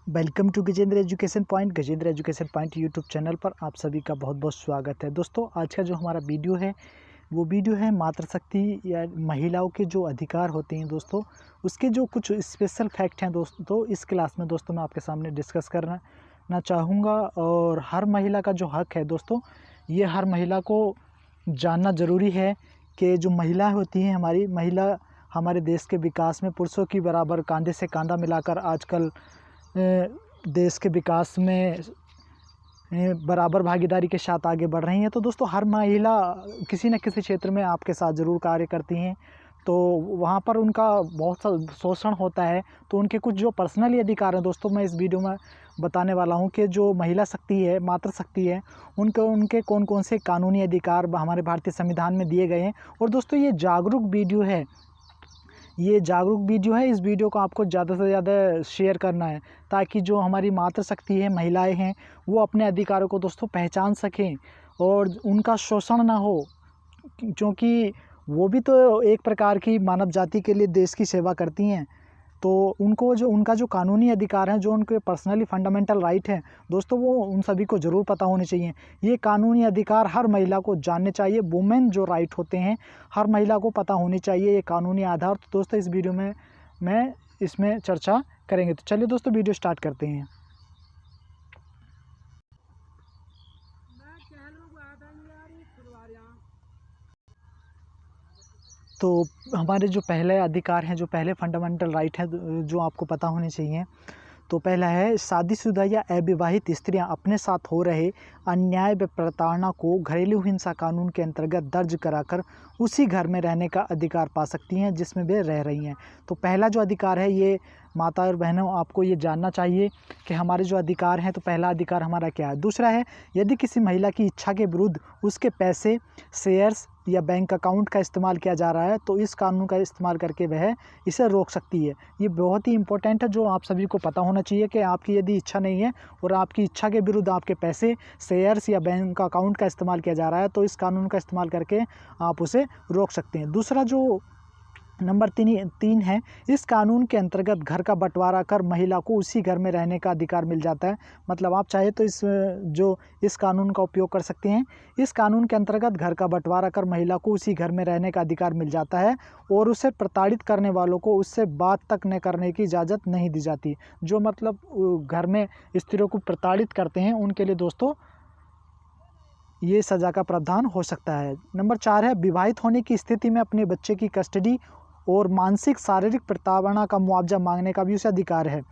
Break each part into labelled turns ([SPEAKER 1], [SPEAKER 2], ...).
[SPEAKER 1] Welcome to Gajendra education point. Gajendra education point YouTube channel पर आप सभी का बहुत बहुत स्वागत है। दोस्तों, आज का जो हमारा वीडियो है वो वीडियो है मातृशक्ति या महिलाओं के जो अधिकार होते हैं दोस्तों, उसके जो कुछ स्पेशल फैक्ट हैं दोस्तों, इस क्लास में दोस्तों मैं आपके सामने डिस्कस करना चाहूँगा। और हर महिला का जो हक है दोस्तों, ये हर महिला को जानना ज़रूरी है कि जो महिला होती हैं, हमारी महिला हमारे देश के विकास में पुरुषों की बराबर कंधे से कंधा मिलाकर आजकल देश के विकास में बराबर भागीदारी के साथ आगे बढ़ रही हैं। तो दोस्तों, हर महिला किसी न किसी क्षेत्र में आपके साथ ज़रूर कार्य करती हैं, तो वहाँ पर उनका बहुत सा शोषण होता है। तो उनके कुछ जो पर्सनली अधिकार हैं दोस्तों, मैं इस वीडियो में बताने वाला हूँ कि जो महिला शक्ति है, मातृशक्ति है, उनके कौन कौन से कानूनी अधिकार हमारे भारतीय संविधान में दिए गए हैं। और दोस्तों, ये जागरूक वीडियो है, इस वीडियो को आपको ज़्यादा से ज़्यादा शेयर करना है, ताकि जो हमारी मातृशक्ति है, महिलाएं हैं, वो अपने अधिकारों को दोस्तों पहचान सकें और उनका शोषण ना हो, क्योंकि वो भी तो एक प्रकार की मानव जाति के लिए देश की सेवा करती हैं। तो उनका जो कानूनी अधिकार हैं, जो उनके पर्सनली फंडामेंटल राइट हैं दोस्तों, वो उन सभी को ज़रूर पता होने चाहिए। ये कानूनी अधिकार हर महिला को जानने चाहिए। वुमेन जो राइट होते हैं, हर महिला को पता होनी चाहिए, ये कानूनी आधार। तो दोस्तों, इस वीडियो में मैं इसमें चर्चा करेंगे। तो चलिए दोस्तों, वीडियो स्टार्ट करते हैं। तो हमारे जो पहले अधिकार हैं, जो पहले फंडामेंटल राइट हैं, जो आपको पता होने चाहिए, तो पहला है, शादीशुदा या अविवाहित स्त्रियां अपने साथ हो रहे अन्याय व प्रताड़ना को घरेलू हिंसा कानून के अंतर्गत दर्ज कराकर उसी घर में रहने का अधिकार पा सकती हैं जिसमें वे रह रही हैं। तो पहला जो अधिकार है, ये माता और बहनों आपको ये जानना चाहिए कि हमारे जो अधिकार हैं, तो पहला अधिकार हमारा क्या है। दूसरा है, यदि किसी महिला की इच्छा के विरुद्ध उसके पैसे, शेयर्स या बैंक अकाउंट का इस्तेमाल किया जा रहा है, तो इस कानून का इस्तेमाल करके वह इसे रोक सकती है। ये बहुत ही इंपॉर्टेंट है, जो आप सभी को पता होना चाहिए कि आपकी यदि इच्छा नहीं है और आपकी इच्छा के विरुद्ध आपके पैसे, शेयर्स या बैंक अकाउंट का इस्तेमाल किया जा रहा है, तो इस कानून का इस्तेमाल करके आप उसे रोक सकते हैं। दूसरा जो नंबर तीन है, इस कानून के अंतर्गत घर का बंटवारा कर महिला को उसी घर में रहने का अधिकार मिल जाता है। मतलब आप चाहे तो इस कानून का उपयोग कर सकते हैं। इस कानून के अंतर्गत घर का बंटवारा कर महिला को उसी घर में रहने का अधिकार मिल जाता है और उसे प्रताड़ित करने वालों को उससे बात तक न करने की इजाज़त नहीं दी जाती। जो मतलब घर में स्त्रियों को प्रताड़ित करते हैं, उनके लिए दोस्तों ये सज़ा का प्रावधान हो सकता है। नंबर 4 है, विवाहित होने की स्थिति में अपने बच्चे की कस्टडी और मानसिक शारीरिक प्रताड़ना का मुआवजा मांगने का भी उसे अधिकार है।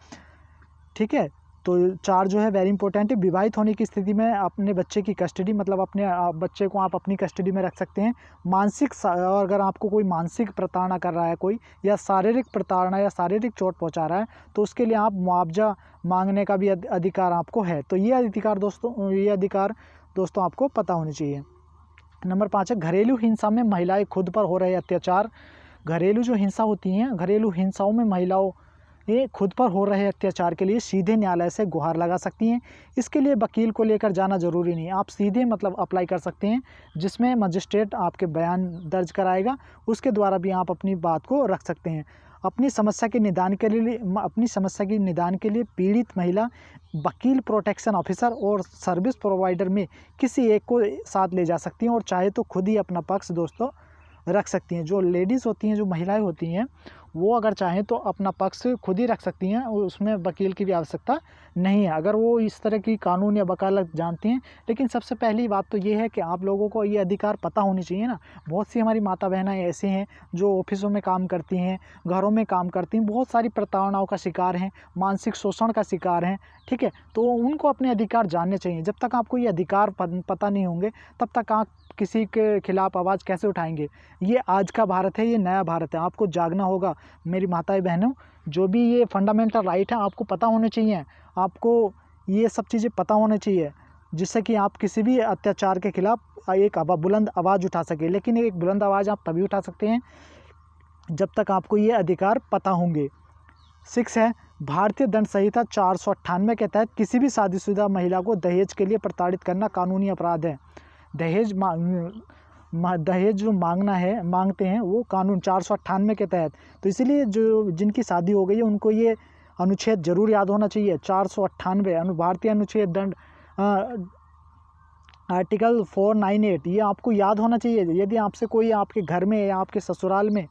[SPEAKER 1] ठीक है, तो 4 जो है वेरी इंपॉर्टेंट है। विवाहित होने की स्थिति में अपने बच्चे की कस्टडी, मतलब अपने बच्चे को आप अपनी कस्टडी में रख सकते हैं। और अगर आपको कोई मानसिक प्रताड़ना कर रहा है कोई, या शारीरिक प्रताड़ना या शारीरिक चोट पहुंचा रहा है, तो उसके लिए आप मुआवजा मांगने का भी अधिकार आपको है। तो ये अधिकार दोस्तों आपको पता होनी चाहिए। नंबर 5 है, घरेलू हिंसा में महिलाएं खुद पर हो रहे अत्याचार। घरेलू जो हिंसा होती हैं, घरेलू हिंसाओं में महिलाओं ये खुद पर हो रहे अत्याचार के लिए सीधे न्यायालय से गुहार लगा सकती हैं। इसके लिए वकील को लेकर जाना ज़रूरी नहीं है, आप सीधे मतलब अप्लाई कर सकते हैं, जिसमें मजिस्ट्रेट आपके बयान दर्ज कराएगा, उसके द्वारा भी आप अपनी बात को रख सकते हैं। अपनी समस्या के निदान के लिए पीड़ित महिला वकील, प्रोटेक्शन ऑफिसर और सर्विस प्रोवाइडर में किसी एक को साथ ले जा सकती हैं और चाहे तो खुद ही अपना पक्ष दोस्तों रख सकती हैं। जो लेडीज़ होती हैं, जो महिलाएं होती हैं, वो अगर चाहें तो अपना पक्ष खुद ही रख सकती हैं, उसमें वकील की भी आवश्यकता नहीं है, अगर वो इस तरह की कानून या वकालत जानती हैं। लेकिन सबसे पहली बात तो ये है कि आप लोगों को ये अधिकार पता होनी चाहिए ना। बहुत सी हमारी माता बहनें ऐसी हैं जो ऑफिसों में काम करती हैं, घरों में काम करती हैं, बहुत सारी प्रताड़नाओं का शिकार हैं, मानसिक शोषण का शिकार हैं। ठीक है, तो उनको अपने अधिकार जानने चाहिए। जब तक आपको ये अधिकार पता नहीं होंगे, तब तक आप किसी के खिलाफ आवाज़ कैसे उठाएंगे। ये आज का भारत है, ये नया भारत है, आपको जागना होगा। मेरी माताएं बहनों, जो भी ये फंडामेंटल राइट है आपको पता होने चाहिए। आपको ये सब चीज़ें पता होने चाहिए, जिससे कि आप किसी भी अत्याचार के खिलाफ एक बुलंद आवाज़ उठा सके। लेकिन एक बुलंद आवाज़ आप तभी उठा सकते हैं जब तक आपको ये अधिकार पता होंगे। 6 है, भारतीय दंड संहिता 498 के तहत किसी भी शादीशुदा महिला को दहेज के लिए प्रताड़ित करना कानूनी अपराध है। दहेज जो मांगते हैं, वो कानून 498 के तहत। तो इसीलिए जो जिनकी शादी हो गई है, उनको ये अनुच्छेद जरूर याद होना चाहिए, 498 भारतीय अनुच्छेद दंड आर्टिकल 498, ये आपको याद होना चाहिए। यदि आपसे कोई आपके घर में या आपके ससुराल में,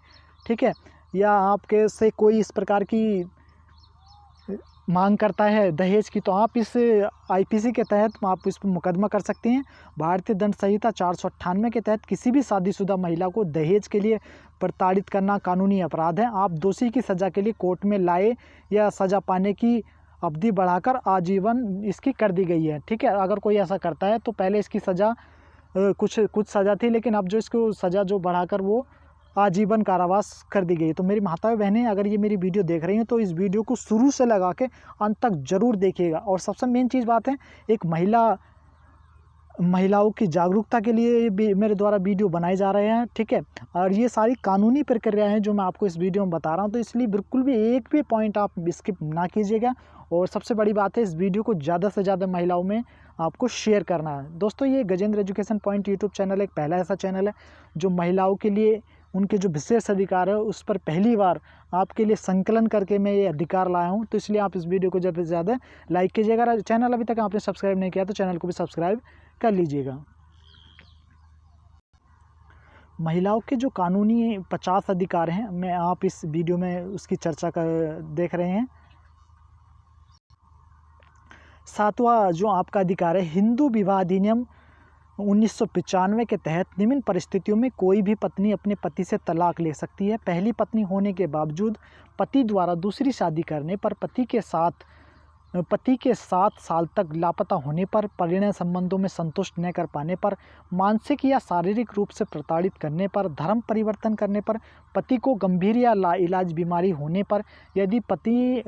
[SPEAKER 1] ठीक है, या आपके से कोई इस प्रकार की मांग करता है दहेज की, तो आप इस आईपीसी के तहत आप इस पर मुकदमा कर सकते हैं। भारतीय दंड संहिता 498 के तहत किसी भी शादीशुदा महिला को दहेज के लिए प्रताड़ित करना कानूनी अपराध है। आप दोषी की सज़ा के लिए कोर्ट में लाए या सज़ा पाने की अवधि बढ़ाकर आजीवन इसकी कर दी गई है, ठीक है। अगर कोई ऐसा करता है तो पहले इसकी सज़ा कुछ सज़ा थी, लेकिन अब जो इसको सज़ा जो बढ़ाकर वो आजीवन कारावास कर दी गई। तो मेरी माताएं बहनें, अगर ये मेरी वीडियो देख रही हैं तो इस वीडियो को शुरू से लगा के अंत तक ज़रूर देखिएगा। और सबसे मेन चीज़ बात है, एक महिलाओं की जागरूकता के लिए भी मेरे द्वारा वीडियो बनाए जा रहे हैं, ठीक है। और ये सारी कानूनी प्रक्रियाएं हैं जो मैं आपको इस वीडियो में बता रहा हूं, तो इसलिए बिल्कुल भी एक भी पॉइंट आप स्किप ना कीजिएगा। और सबसे बड़ी बात है, इस वीडियो को ज़्यादा से ज़्यादा महिलाओं में आपको शेयर करना है। दोस्तों, ये Gajendra education point YouTube channel एक पहला ऐसा चैनल है जो महिलाओं के लिए उनके जो विशेष अधिकार है उस पर पहली बार आपके लिए संकलन करके मैं ये अधिकार लाया हूँ। तो इसलिए आप इस वीडियो को ज़्यादा से ज़्यादा लाइक कीजिएगा। अगर चैनल अभी तक आपने सब्सक्राइब नहीं किया तो चैनल को भी सब्सक्राइब कर लीजिएगा। महिलाओं के जो कानूनी 50 अधिकार हैं, मैं आप इस वीडियो में उसकी चर्चा कर देख रहे हैं। 7वां जो आपका अधिकार है, हिंदू विवाह अधिनियम 1995 के तहत निम्न परिस्थितियों में कोई भी पत्नी अपने पति से तलाक ले सकती है। पहली पत्नी होने के बावजूद पति द्वारा दूसरी शादी करने पर, पति के 7 साल तक लापता होने पर, परिणय संबंधों में संतुष्ट न कर पाने पर, मानसिक या शारीरिक रूप से प्रताड़ित करने पर, धर्म परिवर्तन करने पर, पति को गंभीर या लाइलाज बीमारी होने पर, यदि पति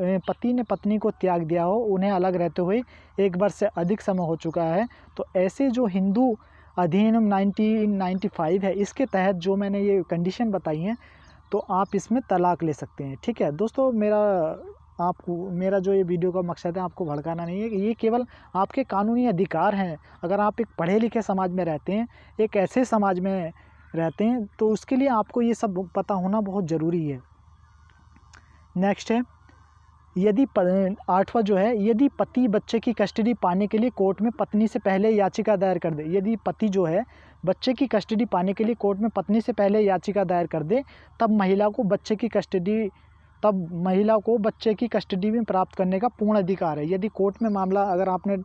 [SPEAKER 1] ने पत्नी को त्याग दिया हो, उन्हें अलग रहते हुए 1 वर्ष से अधिक समय हो चुका है, तो ऐसे जो हिंदू अधिनियम 1995 है, इसके तहत जो मैंने ये कंडीशन बताई हैं, तो आप इसमें तलाक ले सकते हैं, ठीक है। दोस्तों, मेरा जो ये वीडियो का मकसद है आपको भड़काना नहीं है, ये केवल आपके कानूनी अधिकार हैं। अगर आप एक पढ़े लिखे समाज में रहते हैं, एक ऐसे समाज में रहते हैं, तो उसके लिए आपको ये सब पता होना बहुत ज़रूरी है। नेक्स्ट है, यदि 8वां जो है, यदि पति बच्चे की कस्टडी पाने के लिए कोर्ट में पत्नी से पहले याचिका दायर कर दे, यदि पति जो है बच्चे की कस्टडी पाने के लिए कोर्ट में पत्नी से पहले याचिका दायर कर दे, तब महिला को बच्चे की कस्टडी में प्राप्त करने का पूर्ण अधिकार है। यदि कोर्ट में मामला, अगर आपने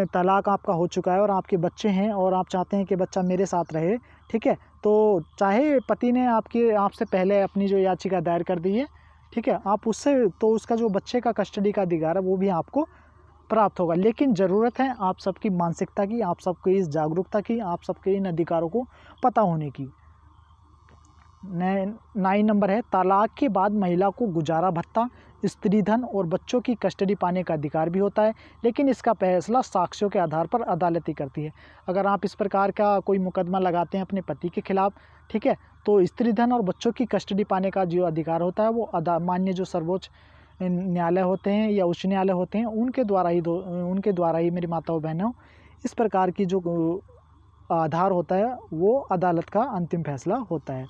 [SPEAKER 1] तलाक आपका हो चुका है और आपके बच्चे हैं और आप चाहते हैं कि बच्चा मेरे साथ रहे, ठीक है, तो चाहे पति ने आपसे पहले अपनी जो याचिका दायर कर दी है, ठीक है, आप उससे तो उसका जो बच्चे का कस्टडी का अधिकार है वो भी आपको प्राप्त होगा। लेकिन ज़रूरत है आप सबकी मानसिकता की, आप सबकी इस जागरूकता की, आप सबके इन अधिकारों को पता होने की। 9 नंबर है, तलाक के बाद महिला को गुजारा भत्ता, स्त्री धन और बच्चों की कस्टडी पाने का अधिकार भी होता है, लेकिन इसका फैसला साक्ष्यों के आधार पर अदालत ही करती है। अगर आप इस प्रकार का कोई मुकदमा लगाते हैं अपने पति के खिलाफ, ठीक है, तो स्त्री धन और बच्चों की कस्टडी पाने का जो अधिकार होता है वो मान्य जो सर्वोच्च न्यायालय होते हैं या उच्च न्यायालय होते हैं, उनके द्वारा ही मेरी माताओं बहनों, इस प्रकार की जो आधार होता है वो अदालत का अंतिम फैसला होता है।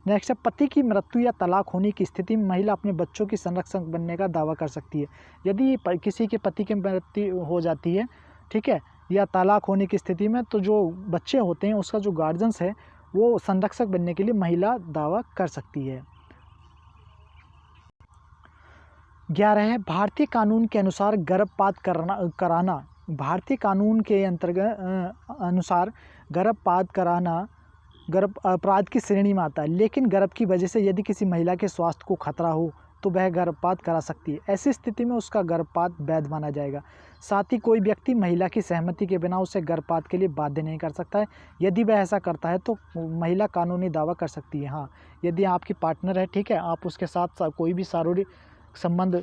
[SPEAKER 1] नेक्स्ट है, पति की मृत्यु या तलाक होने की स्थिति में महिला अपने बच्चों की संरक्षक बनने का दावा कर सकती है। यदि किसी के पति की मृत्यु हो जाती है, ठीक है, या तलाक होने की स्थिति में, तो जो बच्चे होते हैं उसका जो गार्जियंस है वो संरक्षक बनने के लिए महिला दावा कर सकती है। 11 है, भारतीय कानून के अनुसार गर्भपात कराना, भारतीय कानून के अनुसार गर्भपात कराना गर्भ अपराध की श्रेणी में आता है, लेकिन गर्भ की वजह से यदि किसी महिला के स्वास्थ्य को खतरा हो तो वह गर्भपात करा सकती है। ऐसी स्थिति में उसका गर्भपात वैध माना जाएगा। साथ ही कोई व्यक्ति महिला की सहमति के बिना उसे गर्भपात के लिए बाध्य नहीं कर सकता है। यदि वह ऐसा करता है तो महिला कानूनी दावा कर सकती है। हाँ, यदि आपकी पार्टनर है, ठीक है, आप उसके साथ कोई भी शारीरिक संबंध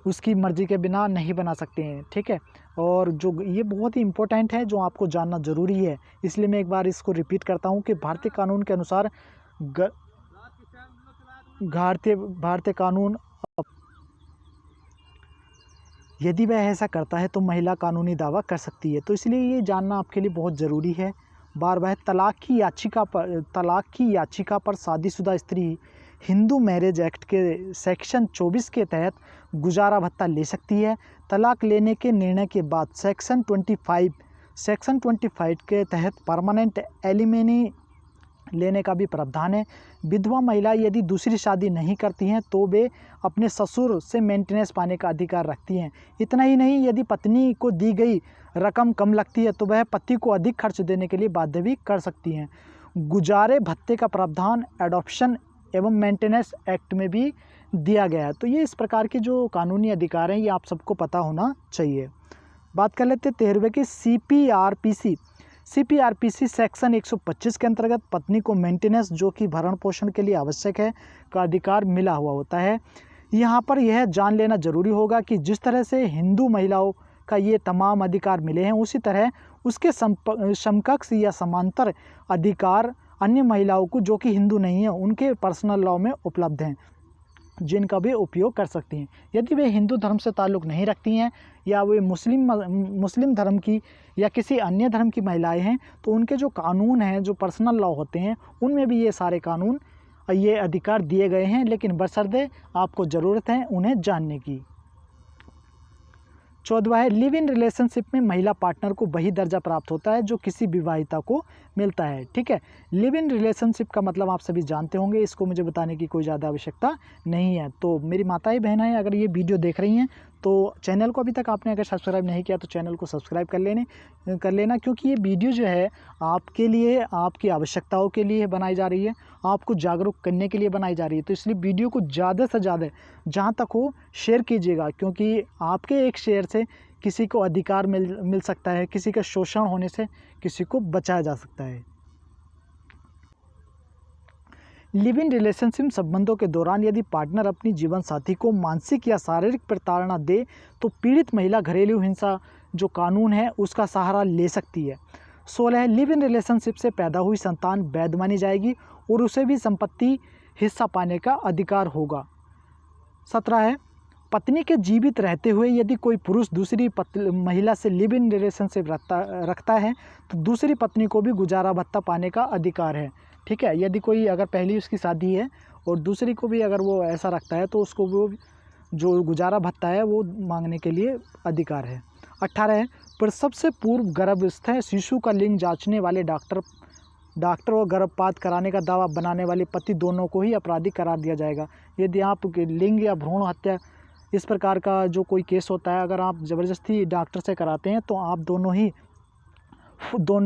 [SPEAKER 1] उसकी मर्ज़ी के बिना नहीं बना सकते हैं, ठीक है। और जो ये बहुत ही इम्पोर्टेंट है, जो आपको जानना ज़रूरी है, इसलिए मैं एक बार इसको रिपीट करता हूँ कि भारतीय कानून के अनुसार भारतीय कानून, यदि वह ऐसा करता है तो महिला कानूनी दावा कर सकती है। तो इसलिए ये जानना आपके लिए बहुत ज़रूरी है। बार बार तलाक की याचिका पर शादीशुदा स्त्री हिंदू मैरिज एक्ट के सेक्शन 24 के तहत गुजारा भत्ता ले सकती है। तलाक लेने के निर्णय के बाद सेक्शन 25 के तहत परमानेंट एलिमनी लेने का भी प्रावधान है। विधवा महिला यदि दूसरी शादी नहीं करती हैं तो वे अपने ससुर से मेंटेनेंस पाने का अधिकार रखती हैं। इतना ही नहीं, यदि पत्नी को दी गई रकम कम लगती है तो वह पति को अधिक खर्च देने के लिए बाध्य भी कर सकती हैं। गुजारे भत्ते का प्रावधान एडॉप्शन एवं मेंटेनेंस एक्ट में भी दिया गया है। तो ये इस प्रकार के जो कानूनी अधिकार हैं ये आप सबको पता होना चाहिए। बात कर लेते हैं 13वें की सीपीआरपीसी सेक्शन 125 के अंतर्गत पत्नी को मेंटेनेंस, जो कि भरण पोषण के लिए आवश्यक है, का अधिकार मिला हुआ होता है। यहाँ पर यह जान लेना जरूरी होगा कि जिस तरह से हिंदू महिलाओं का ये तमाम अधिकार मिले हैं उसी तरह उसके समकक्ष या समांतर अधिकार अन्य महिलाओं को जो कि हिंदू नहीं है उनके पर्सनल लॉ में उपलब्ध हैं, जिनका भी उपयोग कर सकती हैं। यदि वे हिंदू धर्म से ताल्लुक़ नहीं रखती हैं या वे मुस्लिम धर्म की या किसी अन्य धर्म की महिलाएं हैं तो उनके जो कानून हैं, जो पर्सनल लॉ होते हैं, उनमें भी ये सारे कानून, ये अधिकार दिए गए हैं, लेकिन बशर्ते आपको ज़रूरत है उन्हें जानने की। 14वां है लिव इन रिलेशनशिप में महिला पार्टनर को वही दर्जा प्राप्त होता है जो किसी विवाहिता को मिलता है। ठीक है, लिव इन रिलेशनशिप का मतलब आप सभी जानते होंगे, इसको मुझे बताने की कोई ज़्यादा आवश्यकता नहीं है। तो मेरी माताएं बहनें अगर ये वीडियो देख रही हैं तो चैनल को अभी तक आपने अगर सब्सक्राइब नहीं किया तो चैनल को सब्सक्राइब कर लेना, क्योंकि ये वीडियो जो है आपके लिए, आपकी आवश्यकताओं के लिए बनाई जा रही है, आपको जागरूक करने के लिए बनाई जा रही है। तो इसलिए वीडियो को ज़्यादा से ज़्यादा जहाँ तक हो शेयर कीजिएगा, क्योंकि आपके एक शेयर से किसी को अधिकार मिल सकता है, किसी का शोषण होने से किसी को बचाया जा सकता है। लिव इन रिलेशनशिप संबंधों के दौरान यदि पार्टनर अपनी जीवन साथी को मानसिक या शारीरिक प्रताड़ना दे तो पीड़ित महिला घरेलू हिंसा जो कानून है उसका सहारा ले सकती है। 16 है लिव इन रिलेशनशिप से पैदा हुई संतान वैध मानी जाएगी और उसे भी संपत्ति हिस्सा पाने का अधिकार होगा। 17 है पत्नी के जीवित रहते हुए यदि कोई पुरुष दूसरी महिला से लिव इन रिलेशनशिप रखता है तो दूसरी पत्नी को भी गुजारा भत्ता पाने का अधिकार है। ठीक है, यदि कोई अगर पहली उसकी शादी है और दूसरी को भी अगर वो ऐसा रखता है तो उसको वो जो गुजारा भत्ता है वो मांगने के लिए अधिकार है। 18 है प्रसव से पूर्व गर्भस्थ शिशु का लिंग जांचने वाले डॉक्टर और गर्भपात कराने का दावा बनाने वाले पति दोनों को ही अपराधी करार दिया जाएगा। यदि आप लिंग या भ्रूण हत्या इस प्रकार का जो कोई केस होता है, अगर आप ज़बरदस्ती डॉक्टर से कराते हैं तो आप दोनों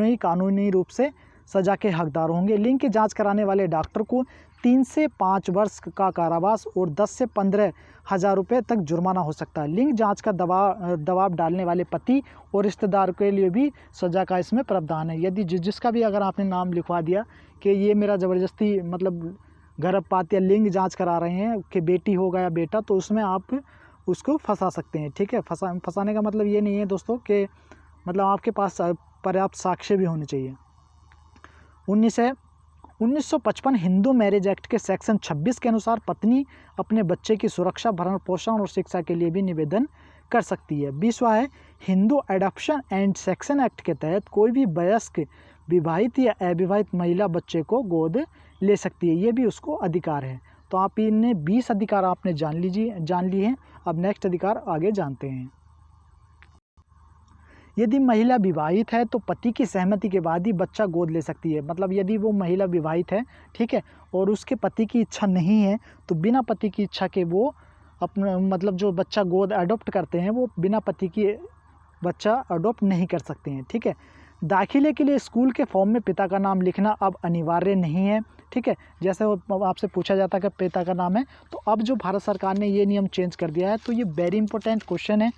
[SPEAKER 1] ही कानूनी रूप से सज़ा के हकदार होंगे। लिंग की जांच कराने वाले डॉक्टर को 3 से 5 वर्ष का कारावास और 10 से 15,000 रुपये तक जुर्माना हो सकता है। लिंग जांच का दबाव डालने वाले पति और रिश्तेदार के लिए भी सज़ा का इसमें प्रावधान है। यदि जिसका भी अगर आपने नाम लिखवा दिया कि ये मेरा ज़बरदस्ती मतलब गर्भपात या लिंग जांच करा रहे हैं कि बेटी होगा या बेटा, तो उसमें आप उसको फंसा सकते हैं। ठीक है, फंसाने का मतलब ये नहीं है दोस्तों कि मतलब आपके पास पर्याप्त साक्ष्य भी होने चाहिए। 19 है 1955 हिंदू मैरिज एक्ट के सेक्शन 26 के अनुसार पत्नी अपने बच्चे की सुरक्षा, भरण पोषण और शिक्षा के लिए भी निवेदन कर सकती है। 20वां है Hindu adoption and section act के तहत कोई भी वयस्क विवाहित या अविवाहित महिला बच्चे को गोद ले सकती है, ये भी उसको अधिकार है। तो आप इन्हें 20 अधिकार आपने जान लिए हैं। अब नेक्स्ट अधिकार आगे जानते हैं। यदि महिला विवाहित है तो पति की सहमति के बाद ही बच्चा गोद ले सकती है। मतलब यदि वो महिला विवाहित है, ठीक है, और उसके पति की इच्छा नहीं है तो बिना पति की इच्छा के वो अपना मतलब जो बच्चा गोद अडॉप्ट करते हैं वो बिना पति की बच्चा अडॉप्ट नहीं कर सकते हैं। ठीक है, दाखिले के लिए स्कूल के फॉर्म में पिता का नाम लिखना अब अनिवार्य नहीं है। ठीक है, जैसे आपसे पूछा जाता है कि पिता का नाम है, तो अब जो भारत सरकार ने ये नियम चेंज कर दिया है, तो ये वेरी इंपॉर्टेंट क्वेश्चन है।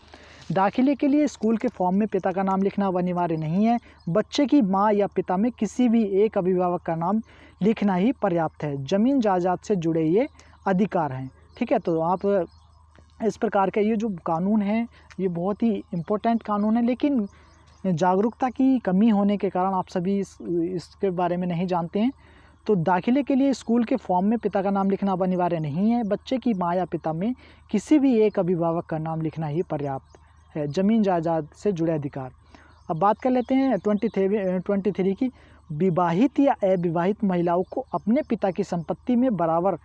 [SPEAKER 1] दाखिले के लिए स्कूल के फॉर्म में पिता का नाम लिखना अब अनिवार्य नहीं है। बच्चे की माँ या पिता में किसी भी एक अभिभावक का नाम लिखना ही पर्याप्त है। ज़मीन जायदाद से जुड़े ये अधिकार हैं। ठीक है, तो आप इस प्रकार के ये जो कानून है ये बहुत ही इम्पोर्टेंट कानून है, लेकिन जागरूकता की कमी होने के कारण आप सभी इसके बारे में नहीं जानते हैं। तो दाखिले के लिए स्कूल के फॉर्म में पिता का नाम लिखना अब अनिवार्य नहीं है। बच्चे की माँ या पिता में किसी भी एक अभिभावक का नाम लिखना ही पर्याप्त है। ज़मीन जायदाद से जुड़े अधिकार। अब बात कर लेते हैं 23 की। विवाहित या अविवाहित महिलाओं को अपने पिता की संपत्ति में बराबर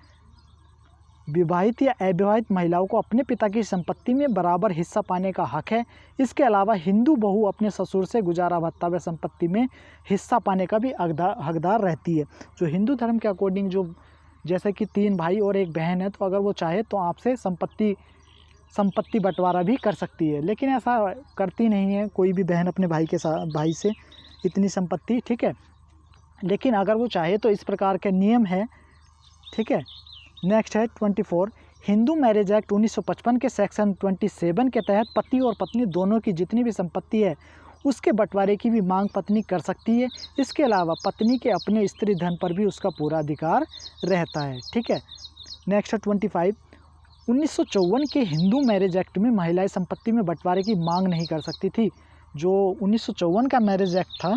[SPEAKER 1] विवाहित या अविवाहित महिलाओं को अपने पिता की संपत्ति में बराबर हिस्सा पाने का हक है। इसके अलावा हिंदू बहू अपने ससुर से गुजारा भत्ता व संपत्ति में हिस्सा पाने का भी हकदार रहती है। जो हिंदू धर्म के अकॉर्डिंग जो जैसे कि 3 भाई और 1 बहन है, तो अगर वो चाहे तो आपसे संपत्ति बंटवारा भी कर सकती है, लेकिन ऐसा करती नहीं है कोई भी बहन अपने भाई से इतनी संपत्ति, ठीक है। लेकिन अगर वो चाहे तो इस प्रकार के नियम है, ठीक है। नेक्स्ट है 24, हिंदू मैरिज एक्ट 1955 के सेक्शन 27 के तहत पति और पत्नी दोनों की जितनी भी संपत्ति है उसके बंटवारे की भी मांग पत्नी कर सकती है। इसके अलावा पत्नी के अपने स्त्री धन पर भी उसका पूरा अधिकार रहता है, ठीक है। नेक्स्ट है 25, 1954 के हिंदू मैरिज एक्ट में महिलाएं संपत्ति में बंटवारे की मांग नहीं कर सकती थी। जो 1954 का मैरिज एक्ट था,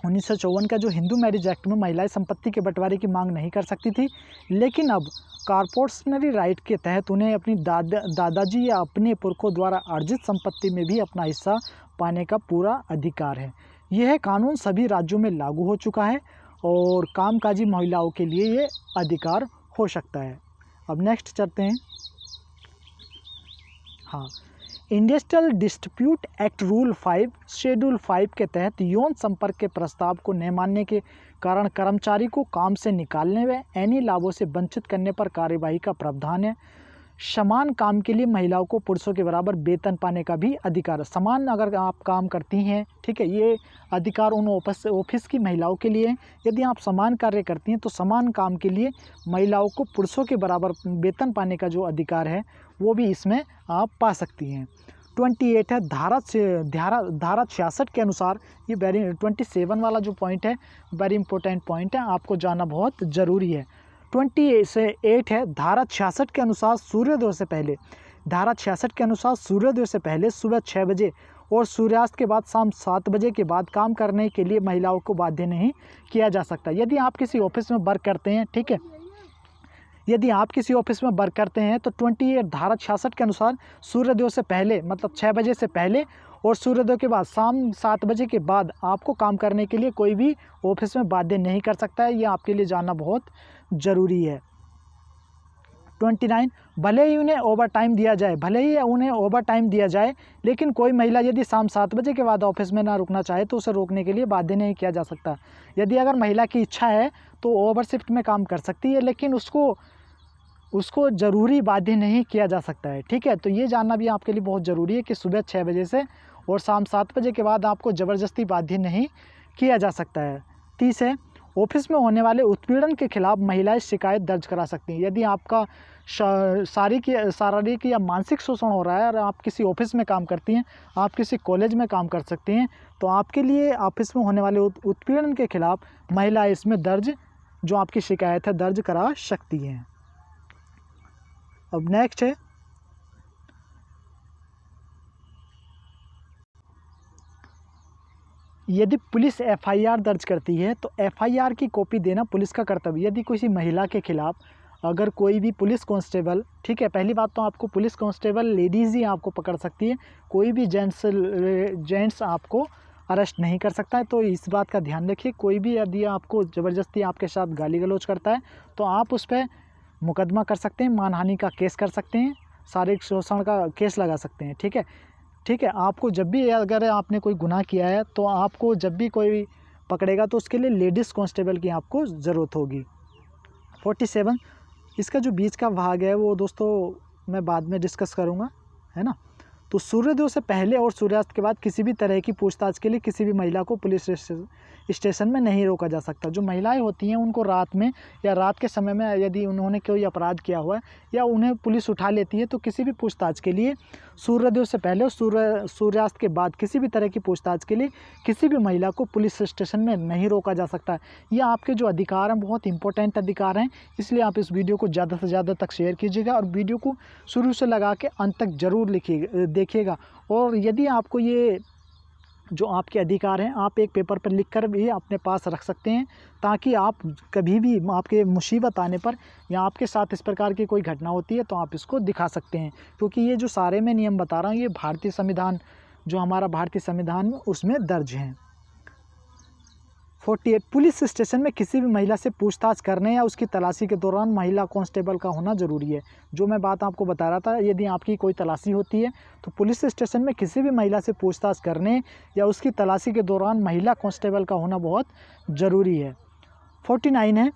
[SPEAKER 1] 1954 का जो हिंदू मैरिज एक्ट में महिलाएं संपत्ति के बंटवारे की मांग नहीं कर सकती थी, लेकिन अब कॉर्पोरेशनरी राइट के तहत उन्हें अपनी दादाजी या अपने पुरखों द्वारा अर्जित संपत्ति में भी अपना हिस्सा पाने का पूरा अधिकार है। यह कानून सभी राज्यों में लागू हो चुका है और कामकाजी महिलाओं के लिए ये अधिकार हो सकता है। अब नेक्स्ट चलते हैं। हाँ, industrial dispute act rule 5 schedule 5 के तहत यौन संपर्क के प्रस्ताव को न मानने के कारण कर्मचारी को काम से निकालने व अन्य लाभों से वंचित करने पर कार्यवाही का प्रावधान है। समान काम के लिए महिलाओं को पुरुषों के बराबर वेतन पाने का भी अधिकार है। समान अगर आप काम करती हैं, ठीक है, ये अधिकार उन ऑफिस की महिलाओं के लिए। यदि आप समान कार्य करती हैं तो समान काम के लिए महिलाओं को पुरुषों के बराबर वेतन पाने का जो अधिकार है वो भी इसमें आप पा सकती हैं। 28 है धारा 66 के अनुसार, ये वेरी 27 वाला जो पॉइंट है वेरी इंपॉर्टेंट पॉइंट है, आपको जानना बहुत ज़रूरी है। 28 है धारा 66 के अनुसार सूर्योदय से पहले, धारा 66 के अनुसार सूर्योदय से पहले सुबह 6 बजे और सूर्यास्त के बाद शाम 7 बजे के बाद काम करने के लिए महिलाओं को बाध्य नहीं किया जा सकता। यदि आप किसी ऑफिस में वर्क करते हैं, ठीक है, यदि आप किसी ऑफिस में वर्क करते हैं तो 28 धारा 66 के अनुसार सूर्योदय से पहले मतलब 6 बजे से पहले और सूर्योदय के बाद शाम 7 बजे के बाद आपको काम करने के लिए कोई भी ऑफिस में बाध्य नहीं कर सकता है। ये आपके लिए जानना बहुत ज़रूरी है। 29, भले ही उन्हें ओवर टाइम दिया जाए, लेकिन कोई महिला यदि शाम 7 बजे के बाद ऑफिस में ना रुकना चाहे तो उसे रोकने के लिए बाध्य नहीं किया जा सकता। यदि अगर महिला की इच्छा है तो ओवर शिफ्ट में काम कर सकती है, लेकिन उसको ज़रूरी बाध्य नहीं किया जा सकता है, ठीक है। तो ये जानना भी आपके लिए बहुत ज़रूरी है कि सुबह 6 बजे से और शाम 7 बजे के बाद आपको ज़बरदस्ती बाध्य नहीं किया जा सकता है। 30 है ऑफिस में होने वाले उत्पीड़न के खिलाफ महिलाएं शिकायत दर्ज करा सकती हैं। यदि आपका शारीरिक या मानसिक शोषण हो रहा है और आप किसी ऑफिस में काम करती हैं, आप किसी कॉलेज में काम कर सकती हैं, तो आपके लिए ऑफिस में होने वाले उत्पीड़न के खिलाफ महिलाएं इसमें जो आपकी शिकायत है दर्ज करा सकती हैं। अब नेक्स्ट है यदि पुलिस एफआईआर दर्ज करती है तो एफआईआर की कॉपी देना पुलिस का कर्तव्य। यदि किसी महिला के खिलाफ अगर कोई भी पुलिस कांस्टेबल, ठीक है, पहली बात तो आपको पुलिस कांस्टेबल लेडीज़ ही आपको पकड़ सकती है, कोई भी जेंट्स आपको अरेस्ट नहीं कर सकता है। तो इस बात का ध्यान रखिए, कोई भी यदि आपको ज़बरदस्ती आपके साथ गाली गलौज करता है तो आप उस पर मुकदमा कर सकते हैं, मानहानि का केस कर सकते हैं, शारीरिक शोषण का केस लगा सकते हैं, ठीक है। आपको जब भी अगर आपने कोई गुनाह किया है तो आपको जब भी कोई पकड़ेगा तो उसके लिए लेडीज़ कांस्टेबल की आपको ज़रूरत होगी। 47 इसका जो बीच का भाग है वो दोस्तों मैं बाद में डिस्कस करूँगा, है ना। तो सूर्योदय से पहले और सूर्यास्त के बाद किसी भी तरह की पूछताछ के लिए किसी भी महिला को पुलिस स्टेशन में नहीं रोका जा सकता। जो महिलाएं होती हैं उनको रात में या रात के समय में यदि उन्होंने कोई अपराध किया हुआ है या उन्हें पुलिस उठा लेती है तो किसी भी पूछताछ के लिए सूर्योदय से पहले और सूर्यास्त के बाद किसी भी तरह की पूछताछ के लिए किसी भी महिला को पुलिस स्टेशन में नहीं रोका जा सकता। ये आपके जो अधिकार हैं बहुत इंपॉर्टेंट अधिकार हैं, इसलिए आप इस वीडियो को ज़्यादा से ज़्यादा तक शेयर कीजिएगा और वीडियो को शुरू से लगा के अंत तक ज़रूर देखिएगा। और यदि आपको ये जो आपके अधिकार हैं आप एक पेपर पर लिखकर भी अपने पास रख सकते हैं, ताकि आप कभी भी आपके मुसीबत आने पर या आपके साथ इस प्रकार की कोई घटना होती है तो आप इसको दिखा सकते हैं। क्योंकि ये जो सारे मैं नियम बता रहा हूँ ये भारतीय संविधान, जो हमारा भारतीय संविधान में उसमें दर्ज हैं। 48 पुलिस स्टेशन में किसी भी महिला से पूछताछ करने या उसकी तलाशी के दौरान महिला कांस्टेबल का होना ज़रूरी है। जो मैं बात आपको बता रहा था, यदि आपकी कोई तलाशी होती है तो पुलिस स्टेशन में किसी भी महिला से पूछताछ करने या उसकी तलाशी के दौरान महिला कांस्टेबल का होना बहुत ज़रूरी है। 49 है,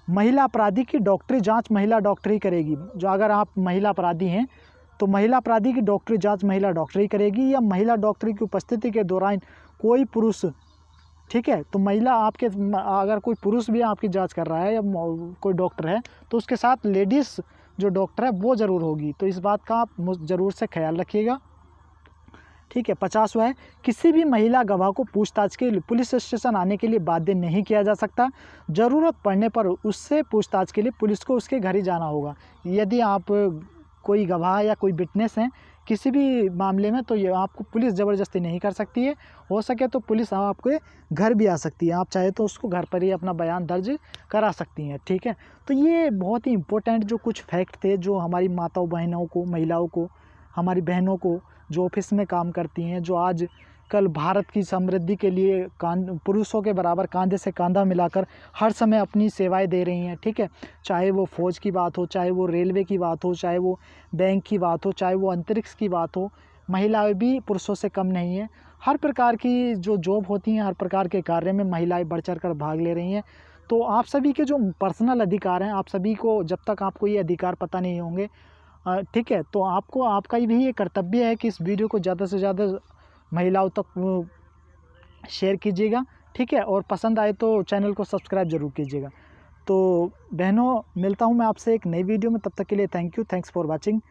[SPEAKER 1] महिला अपराधी की डॉक्टरी जाँच महिला डॉक्टरी करेगी। जो अगर आप महिला अपराधी हैं तो महिला अपराधी की डॉक्टरी जाँच महिला डॉक्टरी करेगी, या महिला डॉक्टरी की उपस्थिति के दौरान कोई पुरुष, ठीक है, तो महिला आपके अगर कोई पुरुष भी आपकी जांच कर रहा है या कोई डॉक्टर है तो उसके साथ लेडीज़ जो डॉक्टर है वो ज़रूर होगी। तो इस बात का आप ज़रूर से ख्याल रखिएगा, ठीक है। 50वां है, किसी भी महिला गवाह को पूछताछ के लिए पुलिस स्टेशन आने के लिए बाध्य नहीं किया जा सकता। ज़रूरत पड़ने पर उससे पूछताछ के लिए पुलिस को उसके घर ही जाना होगा। यदि आप कोई गवाह या कोई विटनेस हैं किसी भी मामले में, तो ये आपको पुलिस ज़बरदस्ती नहीं कर सकती है। हो सके तो पुलिस आपके घर भी आ सकती है, आप चाहे तो उसको घर पर ही अपना बयान दर्ज करा सकती हैं, ठीक है। तो ये बहुत ही इम्पोर्टेंट जो कुछ फैक्ट थे जो हमारी माताओं बहनों को, महिलाओं को, हमारी बहनों को जो ऑफिस में काम करती हैं, जो आज कल भारत की समृद्धि के लिए पुरुषों के बराबर कंधे से कंधा मिलाकर हर समय अपनी सेवाएं दे रही हैं, ठीक है। चाहे वो फौज की बात हो, चाहे वो रेलवे की बात हो, चाहे वो बैंक की बात हो, चाहे वो अंतरिक्ष की बात हो, महिलाएं भी पुरुषों से कम नहीं हैं। हर प्रकार की जो जॉब होती हैं, हर प्रकार के कार्य में महिलाएं बढ़ चढ़ कर भाग ले रही हैं। तो आप सभी के जो पर्सनल अधिकार हैं, आप सभी को जब तक आपको ये अधिकार पता नहीं होंगे, ठीक है, तो आपको आपका भी ये कर्तव्य है कि इस वीडियो को ज़्यादा से ज़्यादा महिलाओं तक शेयर कीजिएगा, ठीक है। और पसंद आए तो चैनल को सब्सक्राइब ज़रूर कीजिएगा। तो बहनों, मिलता हूँ मैं आपसे एक नई वीडियो में, तब तक के लिए thank you, thanks for watching.